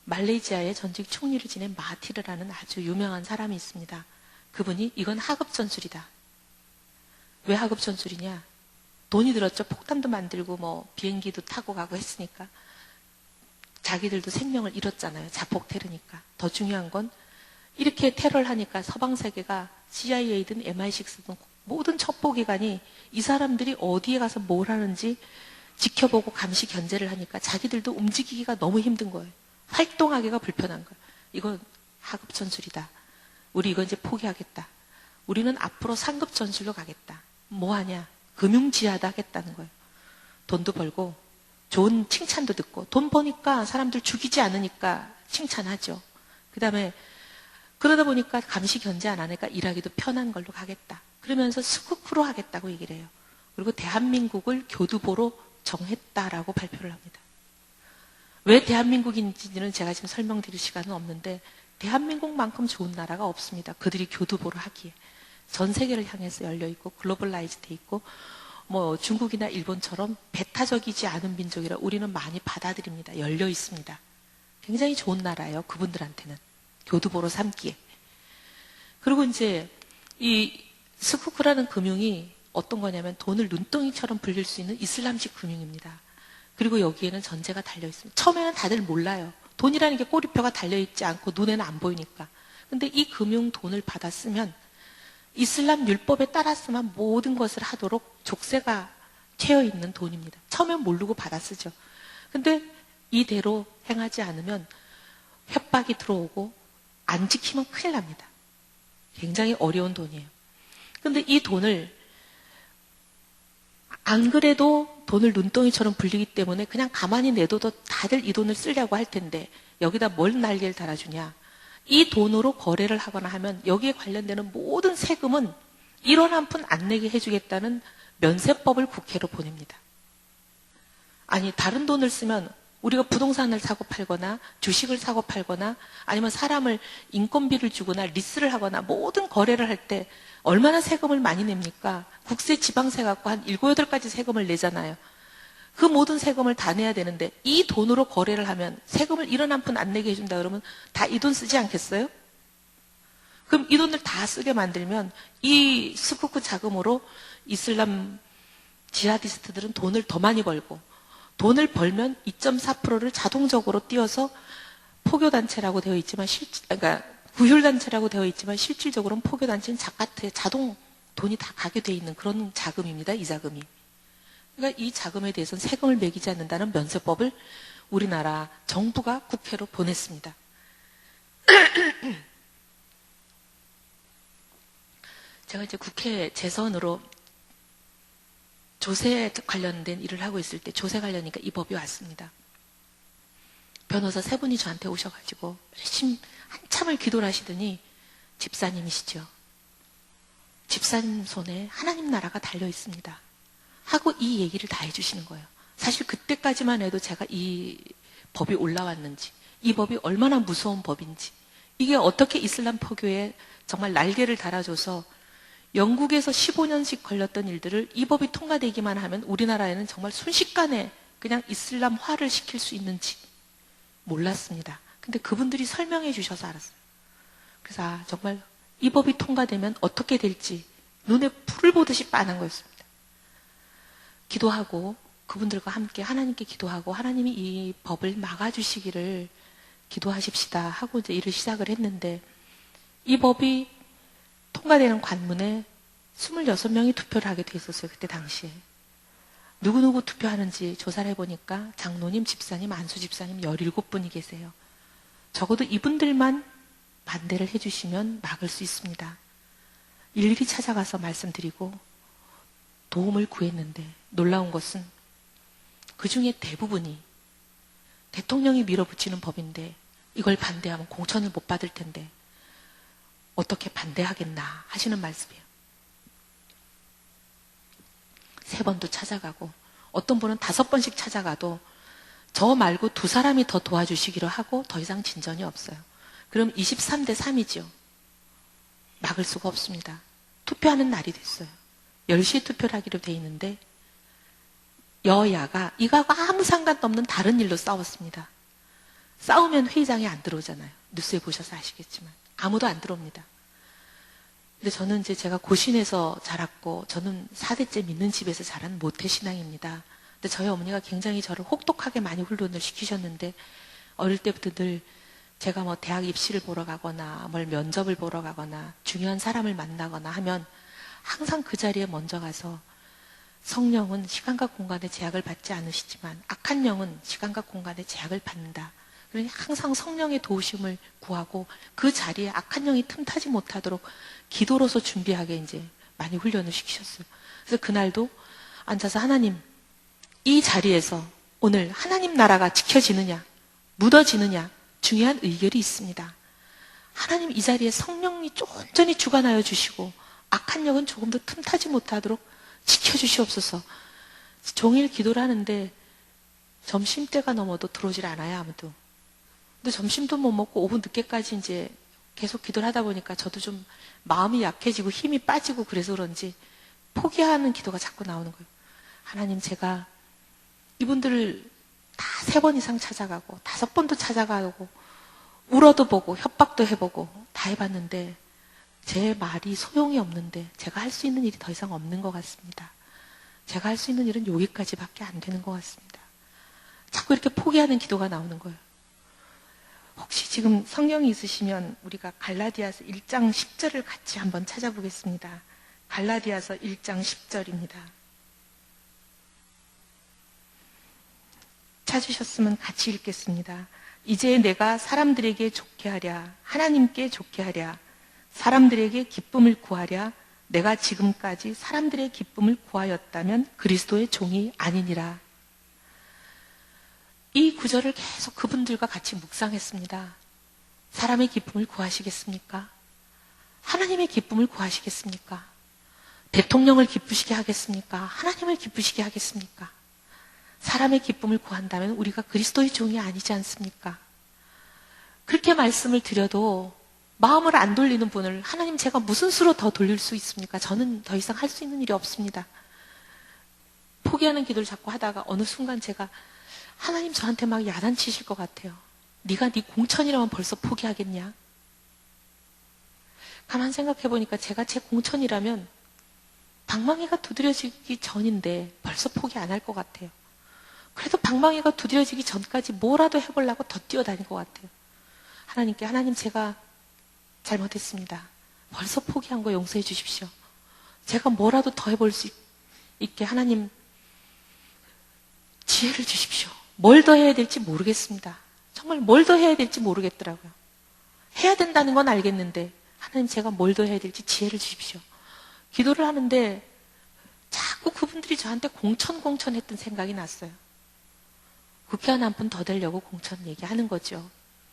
말레이시아의 전직 총리를 지낸 마하티르라는 아주 유명한 사람이 있습니다. 그분이 이건 하급 전술이다. 왜 하급 전술이냐? 돈이 들었죠. 폭탄도 만들고 뭐 비행기도 타고 가고 했으니까. 자기들도 생명을 잃었잖아요. 자폭 테러니까. 더 중요한 건 이렇게 테러를 하니까 서방 세계가 CIA든 MI6든 모든 첩보기관이 이 사람들이 어디에 가서 뭘 하는지 지켜보고 감시 견제를 하니까 자기들도 움직이기가 너무 힘든 거예요. 활동하기가 불편한 거예요. 이건 하급 전술이다. 우리 이거 이제 포기하겠다. 우리는 앞으로 상급 전술로 가겠다. 뭐 하냐? 금융지하드 하겠다는 거예요. 돈도 벌고 좋은 칭찬도 듣고, 돈 버니까 사람들 죽이지 않으니까 칭찬하죠. 그 다음에 그러다 보니까 감시 견제 안 하니까 일하기도 편한 걸로 가겠다. 그러면서 스쿠크로 하겠다고 얘기를 해요. 그리고 대한민국을 교두보로 정했다라고 발표를 합니다. 왜 대한민국인지는 제가 지금 설명드릴 시간은 없는데, 대한민국만큼 좋은 나라가 없습니다. 그들이 교두보로 하기에. 전 세계를 향해서 열려있고 글로벌라이즈 돼 있고, 뭐 중국이나 일본처럼 배타적이지 않은 민족이라 우리는 많이 받아들입니다. 열려 있습니다. 굉장히 좋은 나라예요. 그분들한테는. 교두보로 삼기에. 그리고 이제 이 스쿠크라는 금융이 어떤 거냐면 돈을 눈덩이처럼 불릴 수 있는 이슬람식 금융입니다. 그리고 여기에는 전제가 달려 있습니다. 처음에는 다들 몰라요. 돈이라는 게 꼬리표가 달려있지 않고 눈에는 안 보이니까. 근데 이 금융 돈을 받아 쓰면 이슬람 율법에 따라서만 모든 것을 하도록 족쇄가 채여 있는 돈입니다. 처음엔 모르고 받아 쓰죠. 근데 이대로 행하지 않으면 협박이 들어오고 안 지키면 큰일 납니다. 굉장히 어려운 돈이에요. 근데 이 돈을 안 그래도 돈을 눈덩이처럼 불리기 때문에 그냥 가만히 내둬도 다들 이 돈을 쓰려고 할 텐데 여기다 뭘 날개를 달아주냐. 이 돈으로 거래를 하거나 하면 여기에 관련되는 모든 세금은 1원 한 푼 안 내게 해주겠다는 면세법을 국회로 보냅니다. 아니 다른 돈을 쓰면 우리가 부동산을 사고 팔거나 주식을 사고 팔거나 아니면 사람을 인건비를 주거나 리스를 하거나 모든 거래를 할 때 얼마나 세금을 많이 냅니까? 국세 지방세 갖고 한 7, 8가지 세금을 내잖아요. 그 모든 세금을 다 내야 되는데 이 돈으로 거래를 하면 세금을 1원 한 푼 안 내게 해준다 그러면 다 이 돈 쓰지 않겠어요? 그럼 이 돈을 다 쓰게 만들면 이 스쿠크 자금으로 이슬람 지하디스트들은 돈을 더 많이 벌고 돈을 벌면 2.4%를 자동적으로 띄워서 포교단체라고 되어 있지만 그러니까 구휼단체라고 되어 있지만 실질적으로는 포교단체는 자카트에 자동 돈이 다 가게 되어 있는 그런 자금입니다. 이 자금이. 그러니까 이 자금에 대해서는 세금을 매기지 않는다는 면세법을 우리나라 정부가 국회로 보냈습니다. 제가 이제 국회 재선으로 조세 관련된 일을 하고 있을 때 조세 관련이니까 이 법이 왔습니다. 변호사 세 분이 저한테 오셔가지고 열심히 한참을 기도를 하시더니 집사님이시죠. 집사님 손에 하나님 나라가 달려 있습니다. 하고 이 얘기를 다 해주시는 거예요. 사실 그때까지만 해도 제가 이 법이 올라왔는지, 이 법이 얼마나 무서운 법인지, 이게 어떻게 이슬람 포교에 정말 날개를 달아줘서 영국에서 15년씩 걸렸던 일들을 이 법이 통과되기만 하면 우리나라에는 정말 순식간에 그냥 이슬람화를 시킬 수 있는지 몰랐습니다. 근데 그분들이 설명해 주셔서 알았어요. 그래서 정말 이 법이 통과되면 어떻게 될지 눈에 불을 보듯이 빤한 거였습니다. 기도하고 그분들과 함께 하나님께 기도하고 하나님이 이 법을 막아주시기를 기도하십시다 하고 이제 일을 시작을 했는데 이 법이 통과되는 관문에 26명이 투표를 하게 돼 있었어요. 그때 당시에. 누구누구 투표하는지 조사를 해보니까 장로님, 집사님, 안수 집사님 17분이 계세요. 적어도 이분들만 반대를 해주시면 막을 수 있습니다. 일일이 찾아가서 말씀드리고 도움을 구했는데 놀라운 것은 그 중에 대부분이 대통령이 밀어붙이는 법인데 이걸 반대하면 공천을 못 받을 텐데 어떻게 반대하겠나 하시는 말씀이에요. 3번도 찾아가고 어떤 분은 5번씩 찾아가도 저 말고 2사람이 더 도와주시기로 하고 더 이상 진전이 없어요. 그럼 23대 3이죠. 막을 수가 없습니다. 투표하는 날이 됐어요. 10시에 투표를 하기로 돼 있는데 여야가 이거하고 아무 상관도 없는 다른 일로 싸웠습니다. 싸우면 회의장에 안 들어오잖아요. 뉴스에 보셔서 아시겠지만 아무도 안 들어옵니다. 근데 저는 이제 제가 고신에서 자랐고 저는 4대째 믿는 집에서 자란 모태신앙입니다. 근데 저희 어머니가 굉장히 저를 혹독하게 많이 훈련을 시키셨는데 어릴 때부터 늘 제가 뭐 대학 입시를 보러 가거나 뭘 면접을 보러 가거나 중요한 사람을 만나거나 하면 항상 그 자리에 먼저 가서 성령은 시간과 공간의 제약을 받지 않으시지만 악한 영은 시간과 공간의 제약을 받는다. 그러니 항상 성령의 도우심을 구하고 그 자리에 악한 영이 틈타지 못하도록 기도로서 준비하게 이제 많이 훈련을 시키셨어요. 그래서 그날도 앉아서 하나님, 이 자리에서 오늘 하나님 나라가 지켜지느냐, 묻어지느냐 중요한 의결이 있습니다. 하나님 이 자리에 성령이 온전히 주관하여 주시고 악한 영은 조금도 틈타지 못하도록 지켜주시옵소서. 종일 기도를 하는데 점심때가 넘어도 들어오질 않아요, 아무도. 근데 점심도 못 먹고 5분 늦게까지 이제 계속 기도를 하다 보니까 저도 좀 마음이 약해지고 힘이 빠지고 그래서 그런지 포기하는 기도가 자꾸 나오는 거예요. 하나님, 제가 이분들을 다 3번 이상 찾아가고 5번도 찾아가고 울어도 보고 협박도 해보고 다 해봤는데 제 말이 소용이 없는데 제가 할 수 있는 일이 더 이상 없는 것 같습니다. 제가 할 수 있는 일은 여기까지밖에 안 되는 것 같습니다. 자꾸 이렇게 포기하는 기도가 나오는 거예요. 혹시 지금 성경이 있으시면 우리가 갈라디아서 1장 10절을 같이 한번 찾아보겠습니다. 갈라디아서 1장 10절입니다. 찾으셨으면 같이 읽겠습니다. 이제 내가 사람들에게 좋게 하랴, 하나님께 좋게 하랴, 사람들에게 기쁨을 구하랴, 내가 지금까지 사람들의 기쁨을 구하였다면 그리스도의 종이 아니니라. 이 구절을 계속 그분들과 같이 묵상했습니다. 사람의 기쁨을 구하시겠습니까? 하나님의 기쁨을 구하시겠습니까? 대통령을 기쁘시게 하겠습니까? 하나님을 기쁘시게 하겠습니까? 사람의 기쁨을 구한다면 우리가 그리스도의 종이 아니지 않습니까? 그렇게 말씀을 드려도 마음을 안 돌리는 분을 하나님 제가 무슨 수로 더 돌릴 수 있습니까? 저는 더 이상 할 수 있는 일이 없습니다. 포기하는 기도를 자꾸 하다가 어느 순간 제가 하나님 저한테 막 야단치실 것 같아요. 네가 네 공천이라면 벌써 포기하겠냐? 가만 생각해 보니까 제가 제 공천이라면 방망이가 두드려지기 전인데 벌써 포기 안 할 것 같아요. 그래도 방망이가 두드려지기 전까지 뭐라도 해보려고 더 뛰어다닐 것 같아요. 하나님께 하나님 제가 잘못했습니다. 벌써 포기한 거 용서해 주십시오. 제가 뭐라도 더 해볼 수 있게 하나님 지혜를 주십시오. 뭘 더 해야 될지 모르겠습니다. 정말 뭘 더 해야 될지 모르겠더라고요. 해야 된다는 건 알겠는데 하나님 제가 뭘 더 해야 될지 지혜를 주십시오. 기도를 하는데 자꾸 그분들이 저한테 공천 했던 생각이 났어요. 국회의원 한 분 더 되려고 공천 얘기하는 거죠.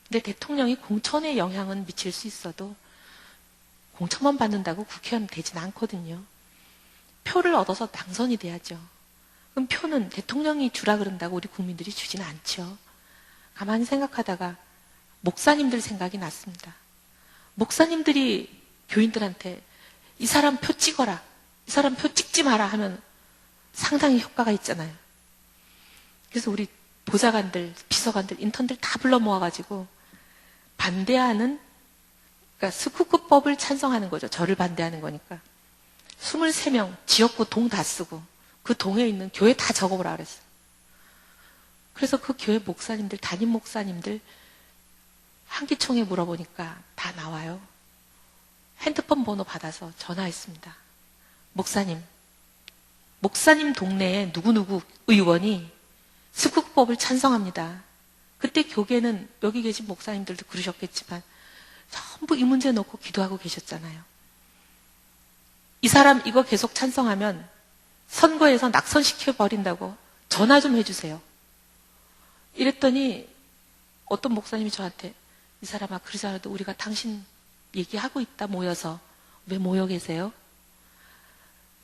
근데 대통령이 공천에 영향은 미칠 수 있어도 공천만 받는다고 국회의원 되진 않거든요. 표를 얻어서 당선이 돼야죠. 그럼 표는 대통령이 주라 그런다고 우리 국민들이 주지는 않죠. 가만히 생각하다가 목사님들 생각이 났습니다. 목사님들이 교인들한테 이 사람 표 찍어라, 이 사람 표 찍지 마라 하면 상당히 효과가 있잖아요. 그래서 우리 보좌관들, 비서관들, 인턴들 다 불러 모아가지고 반대하는, 그러니까 스쿠크법을 찬성하는 거죠. 저를 반대하는 거니까. 23명 지역구 동 다 쓰고 그 동에 있는 교회 다 적어보라 그랬어요. 그래서 그 교회 목사님들, 담임 목사님들 한기총에 물어보니까 다 나와요. 핸드폰 번호 받아서 전화했습니다. 목사님 동네에 누구누구 의원이 스쿠크법을 찬성합니다. 그때 교계는 여기 계신 목사님들도 그러셨겠지만 전부 이 문제 놓고 기도하고 계셨잖아요. 이 사람 이거 계속 찬성하면 선거에서 낙선시켜버린다고 전화 좀 해주세요. 이랬더니 어떤 목사님이 저한테 이 사람아 그러지 않아도 우리가 당신 얘기하고 있다 모여서 왜 모여 계세요?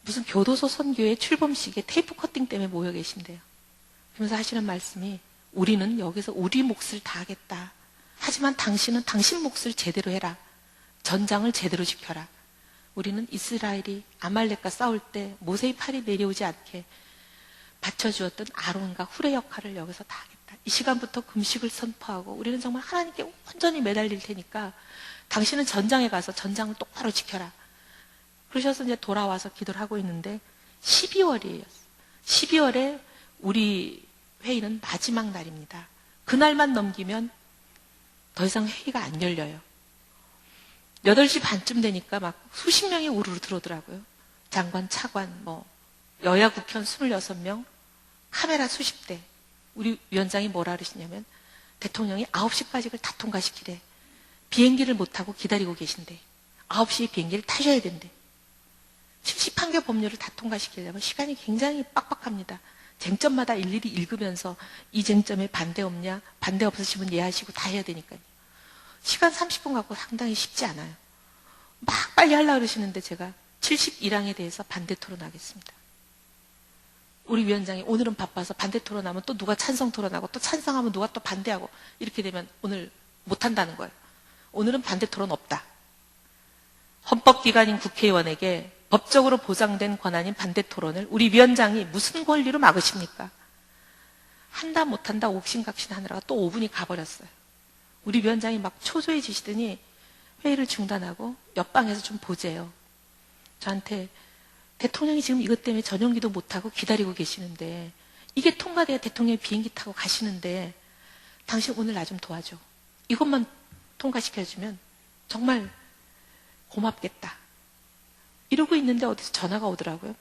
무슨 교도소 선교회 출범식에 테이프 커팅 때문에 모여 계신대요. 그러면서 하시는 말씀이 우리는 여기서 우리 몫을 다하겠다. 하지만 당신은 당신 몫을 제대로 해라. 전장을 제대로 지켜라. 우리는 이스라엘이 아말렉과 싸울 때 모세의 팔이 내려오지 않게 받쳐주었던 아론과 훌의 역할을 여기서 다 하겠다. 이 시간부터 금식을 선포하고 우리는 정말 하나님께 온전히 매달릴 테니까 당신은 전장에 가서 전장을 똑바로 지켜라. 그러셔서 이제 돌아와서 기도를 하고 있는데 12월이에요. 12월에 우리 회의는 마지막 날입니다. 그날만 넘기면 더 이상 회의가 안 열려요. 8시 반쯤 되니까 막 수십 명이 우르르 들어오더라고요. 장관, 차관, 여야 국회의원 26명, 카메라 수십 대. 우리 위원장이 뭐라 그러시냐면 대통령이 9시까지 그걸 다 통과시키래. 비행기를 못 타고 기다리고 계신대. 9시에 비행기를 타셔야 된대. 71개 법률을 다 통과시키려면 시간이 굉장히 빡빡합니다. 쟁점마다 일일이 읽으면서 이 쟁점에 반대 없냐, 반대 없으시면 예하시고 다 해야 되니까요. 시간 30분 갖고 상당히 쉽지 않아요. 막 빨리 하려고 그러시는데 제가 71항에 대해서 반대 토론하겠습니다. 우리 위원장이 오늘은 바빠서 반대 토론하면 또 누가 찬성 토론하고 또 찬성하면 누가 또 반대하고 이렇게 되면 오늘 못한다는 거예요. 오늘은 반대 토론 없다. 헌법기관인 국회의원에게 법적으로 보장된 권한인 반대 토론을 우리 위원장이 무슨 권리로 막으십니까? 한다 못한다 옥신각신 하느라가 또 5분이 가버렸어요. 우리 위원장이 막 초조해지시더니 회의를 중단하고 옆방에서 좀 보재요. 저한테 대통령이 지금 이것 때문에 저녁기도 못하고 기다리고 계시는데 이게 통과돼야 대통령이 비행기 타고 가시는데 당신 오늘 나 좀 도와줘. 이것만 통과시켜주면 정말 고맙겠다. 이러고 있는데 어디서 전화가 오더라고요.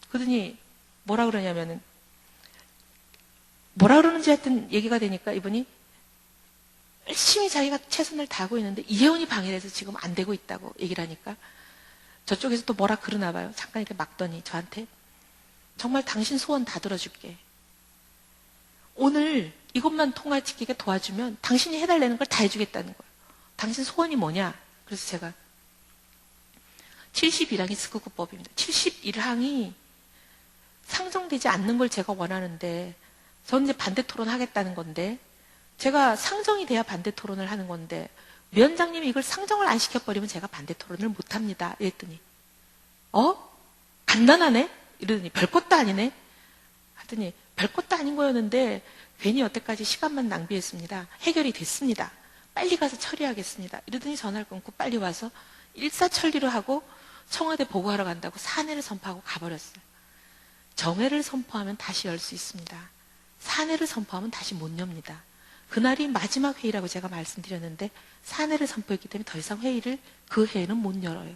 그러더니 뭐라 그러냐면은 뭐라 그러는지 하여튼 얘기가 되니까 이분이 열심히 자기가 최선을 다하고 있는데 이혜원이 방해돼서 지금 안 되고 있다고 얘기를 하니까 저쪽에서 또 뭐라 그러나 봐요. 잠깐 이렇게 막더니 저한테 정말 당신 소원 다 들어줄게. 오늘 이것만 통과시키게 도와주면 당신이 해달라는 걸 다 해주겠다는 거예요. 당신 소원이 뭐냐? 그래서 제가 71항이 스쿠크법입니다. 71항이 상정되지 않는 걸 제가 원하는데 저는 이제 반대 토론 하겠다는 건데 제가 상정이 돼야 반대 토론을 하는 건데 위원장님이 이걸 상정을 안 시켜버리면 제가 반대 토론을 못 합니다. 이랬더니 간단하네? 이러더니 별것도 아니네? 하더니 별것도 아닌 거였는데 괜히 여태까지 시간만 낭비했습니다. 해결이 됐습니다. 빨리 가서 처리하겠습니다. 이러더니 전화를 끊고 빨리 와서 일사천리로 하고 청와대 보고하러 간다고 사내를 선포하고 가버렸어요. 정회를 선포하면 다시 열 수 있습니다. 사내를 선포하면 다시 못 엽니다. 그날이 마지막 회의라고 제가 말씀드렸는데 사내를 선포했기 때문에 더 이상 회의를 그 해에는 못 열어요.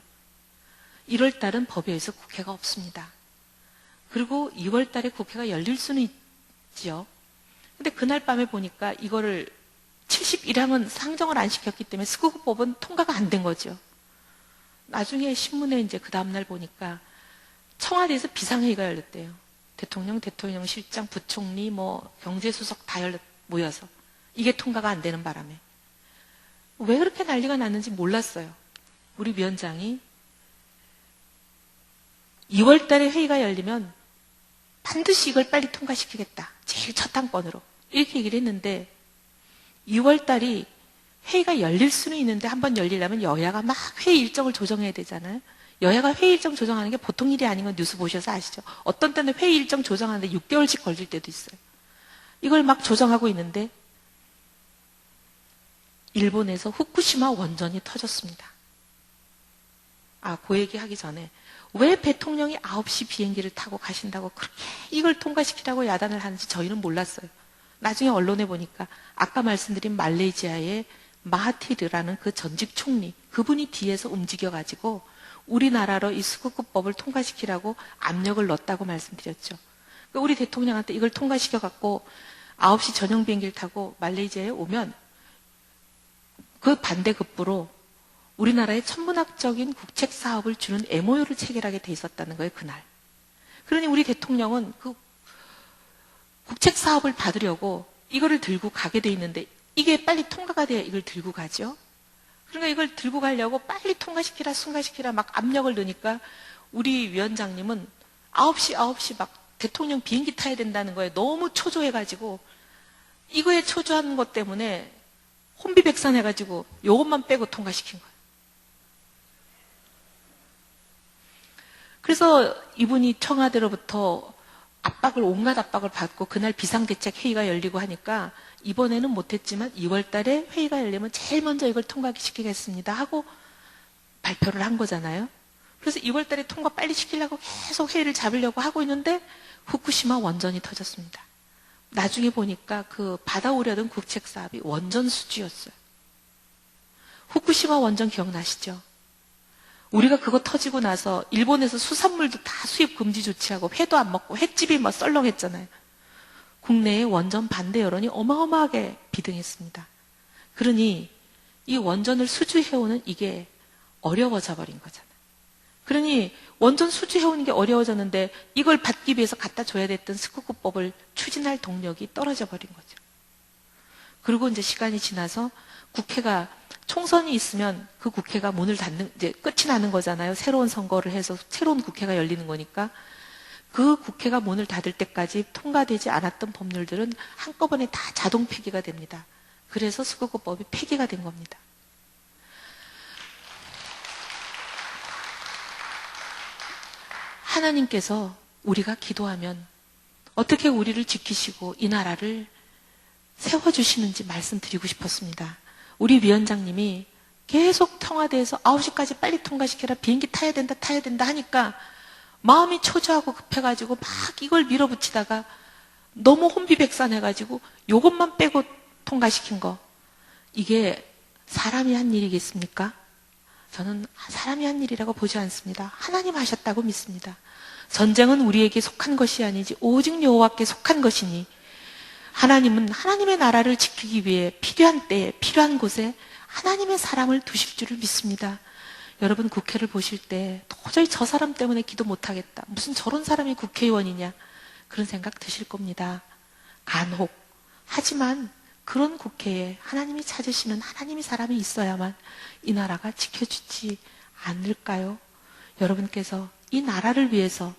1월 달은 법에 의해서 국회가 없습니다. 그리고 2월 달에 국회가 열릴 수는 있지요. 근데 그날 밤에 보니까 이거를 71항은 상정을 안 시켰기 때문에 스쿠크법은 통과가 안 된 거죠. 나중에 신문에 이제 그 다음날 보니까 청와대에서 비상회의가 열렸대요. 대통령, 대통령실장, 부총리, 경제수석 다 모여서 이게 통과가 안 되는 바람에 왜 그렇게 난리가 났는지 몰랐어요. 우리 위원장이 2월 달에 회의가 열리면 반드시 이걸 빨리 통과시키겠다. 제일 첫 단건으로. 이렇게 얘기를 했는데 2월 달이 회의가 열릴 수는 있는데 한번 열리려면 여야가 막 회의 일정을 조정해야 되잖아요. 여야가 회의 일정 조정하는 게 보통 일이 아닌 건 뉴스 보셔서 아시죠? 어떤 때는 회의 일정 조정하는데 6개월씩 걸릴 때도 있어요. 이걸 막 조정하고 있는데 일본에서 후쿠시마 원전이 터졌습니다. 그 얘기 하기 전에 왜 대통령이 9시 비행기를 타고 가신다고 그렇게 이걸 통과시키라고 야단을 하는지 저희는 몰랐어요. 나중에 언론에 보니까 아까 말씀드린 말레이시아의 마하티르라는 그 전직 총리, 그분이 뒤에서 움직여가지고 우리나라로 이 스쿠쿠법을 통과시키라고 압력을 넣었다고 말씀드렸죠. 그러니까 우리 대통령한테 이걸 통과시켜갖고 9시 전용 비행기를 타고 말레이시아에 오면 그 반대급부로 우리나라의 천문학적인 국책 사업을 주는 MOU를 체결하게 돼 있었다는 거예요, 그날. 그러니 우리 대통령은 그 국책 사업을 받으려고 이거를 들고 가게 돼 있는데 이게 빨리 통과가 돼야 이걸 들고 가죠. 그러니까 이걸 들고 가려고 빨리 통과시키라, 승가시키라 막 압력을 넣으니까 우리 위원장님은 9시 막 대통령 비행기 타야 된다는 거에 너무 초조해가지고 이거에 초조한 것 때문에 혼비백산해가지고 이것만 빼고 통과시킨 거예요. 그래서 이분이 청와대로부터 온갖 압박을 받고 그날 비상대책 회의가 열리고 하니까 이번에는 못했지만 2월 달에 회의가 열리면 제일 먼저 이걸 통과시키겠습니다 하고 발표를 한 거잖아요. 그래서 2월 달에 통과 빨리 시키려고 계속 회의를 잡으려고 하고 있는데 후쿠시마 원전이 터졌습니다. 나중에 보니까 그 받아오려던 국책 사업이 원전 수주였어요. 후쿠시마 원전 기억나시죠? 우리가 그거 터지고 나서 일본에서 수산물도 다 수입 금지 조치하고 회도 안 먹고 횟집이 막 썰렁했잖아요. 국내의 원전 반대 여론이 어마어마하게 비등했습니다. 그러니 이 원전을 수주해오는 이게 어려워져 버린 거잖아요. 그러니 원전 수주해오는 게 어려워졌는데 이걸 받기 위해서 갖다 줘야 됐던 스쿠쿠법을 추진할 동력이 떨어져 버린 거죠. 그리고 이제 시간이 지나서 국회가 총선이 있으면 그 국회가 문을 닫는, 이제 끝이 나는 거잖아요. 새로운 선거를 해서 새로운 국회가 열리는 거니까. 그 국회가 문을 닫을 때까지 통과되지 않았던 법률들은 한꺼번에 다 자동 폐기가 됩니다. 그래서 스쿠쿠법이 폐기가 된 겁니다. 하나님께서 우리가 기도하면 어떻게 우리를 지키시고 이 나라를 세워주시는지 말씀드리고 싶었습니다. 우리 위원장님이 계속 청와대에서 9시까지 빨리 통과시켜라, 비행기 타야 된다 하니까 마음이 초조하고 급해가지고 막 이걸 밀어붙이다가 너무 혼비백산해가지고 이것만 빼고 통과시킨 거. 이게 사람이 한 일이겠습니까? 저는 사람이 한 일이라고 보지 않습니다. 하나님 하셨다고 믿습니다. 전쟁은 우리에게 속한 것이 아니지 오직 여호와께 속한 것이니 하나님은 하나님의 나라를 지키기 위해 필요한 때에 필요한 곳에 하나님의 사람을 두실 줄을 믿습니다. 여러분 국회를 보실 때 도저히 저 사람 때문에 기도 못하겠다. 무슨 저런 사람이 국회의원이냐. 그런 생각 드실 겁니다. 간혹. 하지만 그런 국회에 하나님이 찾으시는 하나님의 사람이 있어야만 이 나라가 지켜주지 않을까요? 여러분께서 이 나라를 위해서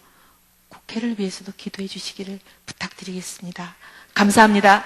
국회를 위해서도 기도해 주시기를 부탁드리겠습니다. 감사합니다.